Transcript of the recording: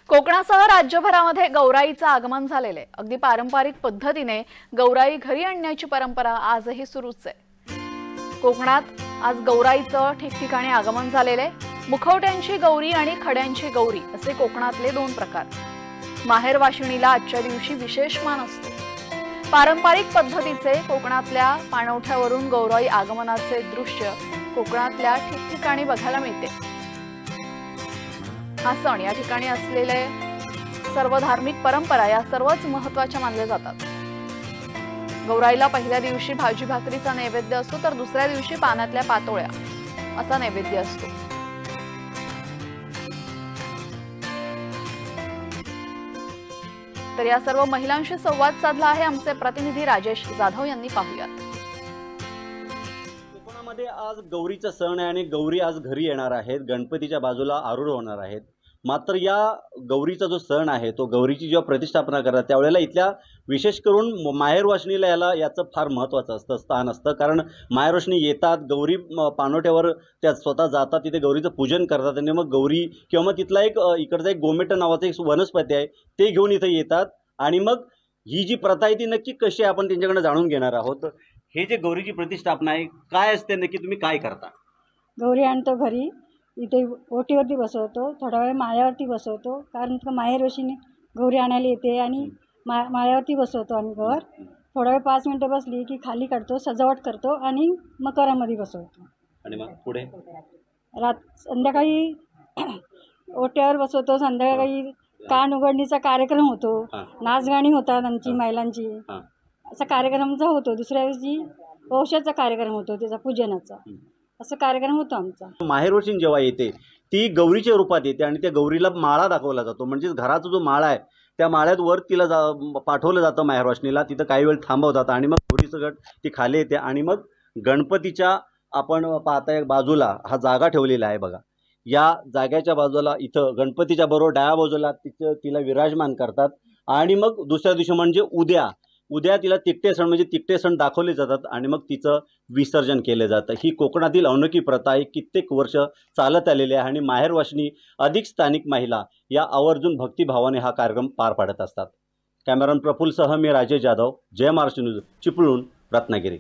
कोकणासह राज्यभरामध्ये गौराईचं आगमन झालेलं आहे। अगदी पारंपरिक पद्धतीने गौराई घरी आणण्याची परंपरा आजही सुरूच आहे। कोकणात आज गौराईचं ठिकठिकाणी आगमन झालेलं आहे। मुखवट्यांची गौरी आणि खड्यांची गौरी असे कोकणातले दोन प्रकार। माहेर वाशिणीला आजच्या दिवशी विशेष मान असतो। पारंपरिक पद्धतीचे कोकणातल्या पाणवठ्यावरून गौराई आगमनाचे दृश्य कोकणातल्या ठिकठिकाणी बघायला मिळते। हा सण या ठिकाणी असलेले सर्व धार्मिक परंपरा या सर्वच महत्त्वाच्या मानल्या जातात। गौराईला पहिल्या दिवशी भाजी भाकरीचा नैवेद्य असतो, तर दुसऱ्या दिवशी पानातल्या पातोळ्या असा नैवेद्य असतो। तर या सर्व महिलांशी संवाद साधला आहे आमचे प्रतिनिधी राजेश जाधव यांनी। पाहूयात। कोकणामध्ये आज गौरीचा सण आहे आणि गौरी आज घरी येणार आहेत, गणपतीच्या बाजूला आरूढ होणार आहेत। मात्र या गौरीचा जो सण आहे तो गौरीची जेव्हा प्रतिष्ठापना करतात त्यावेळेला इथल्या विशेष करून माहेर वाशिणीला याचं फार महत्त्वाचं असतं, स्थान असतं। कारण माहेर वाशिणी येतात, गौरी पाणवठ्यावर त्या स्वतः जातात, तिथे गौरीचं पूजन करतात आणि मग गौरी किंवा मग तिथला इकडचा एक गोमेट नावाचं एक वनस्पती आहे ते घेऊन इथे येतात। आणि मग ही जी प्रथा आहे ती नक्की कशी आपण त्यांच्याकडे जाणून घेणार आहोत। हे जे गौरीची प्रतिष्ठापना आहे काय असते, नक्की तुम्ही काय करता? गौरी आणतो घरी, इथे ओटीवरती बसवतो, थोडा वेळ माळ्यावरती बसवतो, कारण माहेर वशिनी गौरी आणायला येते आणि माळ्यावरती बसवतो आम्ही गौर। थोडा वेळ 5 मिनिटं बसली की खाली काढतो, सजावट करतो आणि मकरामध्ये बसवतो। आणि मग पुढे संध्याकाळी ओट्यावर बसवतो। संध्याकाळी कान उघडणीचा कार्यक्रम होतो, नाचगाणी होतात आमची महिलांची, असा कार्यक्रमचा होतो। दुसऱ्या दिवशी वंशाचा कार्यक्रम होतो, त्याचा पूजनाचा असं कार्यक्रम होतो आमचा। माहेर वाशिणी जेव्हा येते ती गौरीच्या रूपात येते आणि त्या गौरीला माळा दाखवला जातो, म्हणजे घराचा जो माळा आहे त्या माळ्यात वर तिला पाठवलं जातं माहेर वाशिणीला। तिथं काही वेळ थांबवतात आणि मग गौरीचं गट ती खाली येते आणि मग गणपतीच्या आपण पाहताय बाजूला हा जागा ठेवलेला आहे बघा, या जाग्याच्या बाजूला इथं गणपतीच्या बरोबर डाव्या बाजूला तिला विराजमान करतात। आणि मग दुसऱ्या दिवशी म्हणजे उद्या तिला तिकटे सण म्हणजे तिकटे सण दाखवले जातात आणि मग तिचं विसर्जन केलं जातं। ही कोकणातील अनोखी प्रथा आहे, कित्येक वर्ष चालत आलेली आहे आणि माहेर वाशिणी अधिक स्थानिक महिला या आवर्जून भक्तिभावाने हा कार्यक्रम पार पाडत असतात। कॅमेरामन प्रफुल्लसह मी राजेश जाधव, जय महाराष्ट्र न्यूज, चिपळूण, रत्नागिरी।